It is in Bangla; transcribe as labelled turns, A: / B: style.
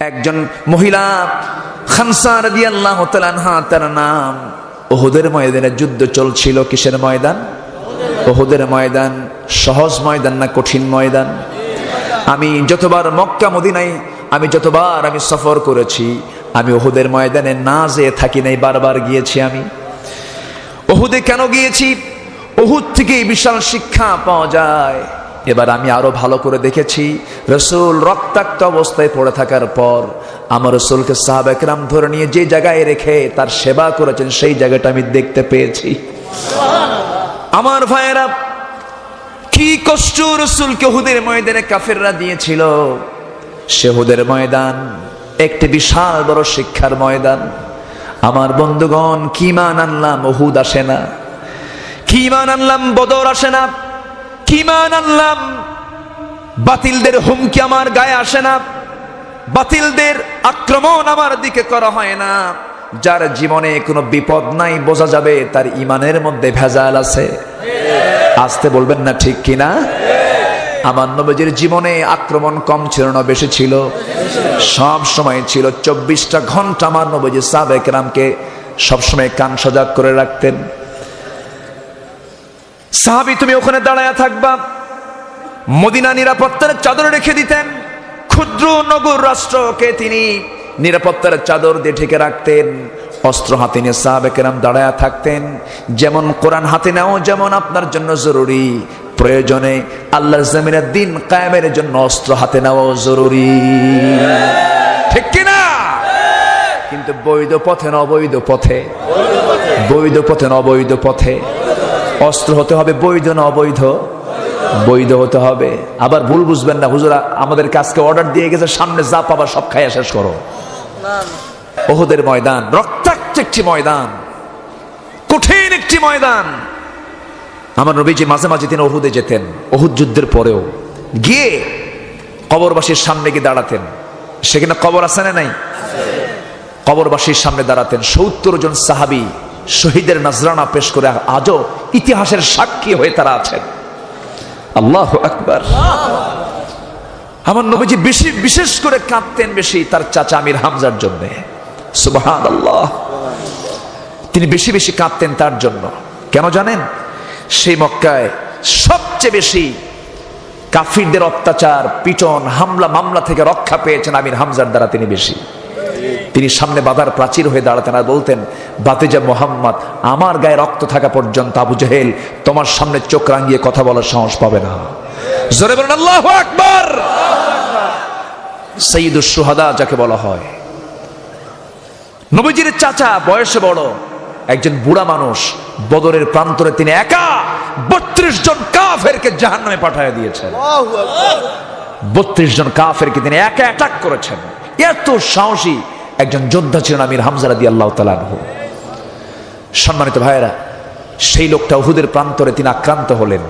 A: একজন মহিলা খানসা রাদিয়াল্লাহু তাআলা আনহা তার নাম। উহুদের ময়দানে যুদ্ধ চলছিল। কিসের ময়দান? উহুদের ময়দান। সহজ ময়দান না কঠিন ময়দান? আমি যতবার মক্কা মদিনায় আমি সফর করেছি, আমি উহুদের ময়দানে না যেয়ে থাকি নাই, বারবার গিয়েছি। আমি উহুদে কেন গিয়েছি? উহুদ থেকে বিশাল শিক্ষা পাওয়া যায়। এবার আমি আরো ভালো করে দেখেছি, রাসূল রক্তাক্ত অবস্থায় পড়ে থাকার পর আমার রাসূলকে সাহাবা কেরাম ধরে নিয়ে যে জায়গায় রেখে তার সেবা করেছেন, সেই জায়গাটা আমি দেখতে পেয়েছি। আমার ভাইয়েরা, কি কষ্ট রাসূলকে উহুদের ময়দানে কাফেররা দিয়েছিল। সে উহুদের ময়দান একটি বিশাল বড় শিক্ষার ময়দান। আমার বন্ধুগণ, কি মান আনলাম উহুদ আসে না, কি মান আনলাম বদর আসে না, কি মান আনলাম বাতিলদের হুমকি আমার গায়ে আসে না, বাতিলদের আক্রমণ আমার দিকে করা হয় না। যার জীবনে কোনো বিপদ নাই, বোঝা যাবে তার ইমানের মধ্যে ভেজাল আছে। আসতে বলবেন না ঠিক কিনা? আমার নবীজির জীবনে আক্রমণ কম ছিল না, বেশি ছিল? সব সময় ছিল। 24টা ঘন্টা আমার নবীজি সাহাবায়ে কেরামকে সবসময় কান সজাগ করে রাখতেন। সাহাবী তুমি ওখানে দাঁড়ায়া থাকবা, মদিনা নিরাপত্তার চাদর রেখে দিতেন। ক্ষুদ্র নগর রাষ্ট্রকে তিনি নিরাপত্তার চাদর দিয়ে ঢেকে রাখতেন। অস্ত্র হাতে নিয়ে সাহাবায়ে কেরাম দাঁড়ায়া থাকতেন। যেমন কোরআন হাতে নেওয়া যেমন আপনার জন্য জরুরি, প্রয়োজনে আল্লাহর জমিনের দিন কায়েমের জন্য অস্ত্র হাতে নেওয়াও জরুরি, ঠিক কিনা? কিন্তু বৈধ পথে না অবৈধ পথে? বৈধ পথে না অবৈধ পথে? অস্ত্র হতে হবে বৈধ না অবৈধ? বৈধ হতে হবে। আবার ভুল বুঝবেন না, হুজুর আমাদের কাজকে অর্ডার দিয়ে গেছে, সামনে যা পাবা সব খাইয়া শেষ করো। উহুদের ময়দান রক্তাক্ত একটি ময়দান, কঠিন একটি ময়দান। আমার নবীজি মাঝে মাঝে তিনি উহুদে যেতেন। উহুদ যুদ্ধের পরেও গিয়ে কবরবাসীর সামনে গিয়ে দাঁড়াতেন। সেখানে কবর আছে না নাই? কবরবাসীর সামনে দাঁড়াতেন। 70 জন সাহাবী শহীদের নজরানা পেশ করে আজও ইতিহাসের সাক্ষী হয়ে তারা আছেন। আল্লাহু আকবার। আমার নবীজি বিশেষ করে কাঁদতেন বেশি তার চাচা আমির হামজার জন্য। সুবহানাল্লাহ। তিনি বেশি বেশি কাঁদতেন তার জন্য। কেন জানেন? সেই মক্কায় সবচেয়ে বেশি কাফিরদের অত্যাচার, পিটন, হামলা মামলা থেকে রক্ষা পেয়েছেন আমির হামজার দ্বারা। তিনি বেশি, তিনি সামনে বাধার প্রাচীর হয়ে দাঁড়াতেন আর বলতেন, বাতিজা মুহাম্মদ, আমার গায়ে রক্ত থাকা পর্যন্ত আবু জাহেল তোমার সামনে চোখ রাঙিয়ে কথা বলার সাহস পাবে না। জোরে বলেন আল্লাহু আকবার। সাইয়্যিদুশ শুহাদা যাকে বলা হয়। নবীজির চাচা বয়সে বড় একজন বুড়া মানুষ, বদরের প্রান্তরে তিনি একা 32 জন কাফেরকে জাহান্নামে পাঠিয়ে দিয়েছেন। 32 জন কাফেরকে তিনি একা অ্যাটাক করেছেন। এত সাহসী একজন যোদ্ধা ছিলেন আমির হামজা রাদিয়াল্লাহু তাআলা আনহু। সম্মানিত ভাইয়েরা, সেই লোকটা উহুদের প্রান্তরে তিনি আক্রান্ত হলেন।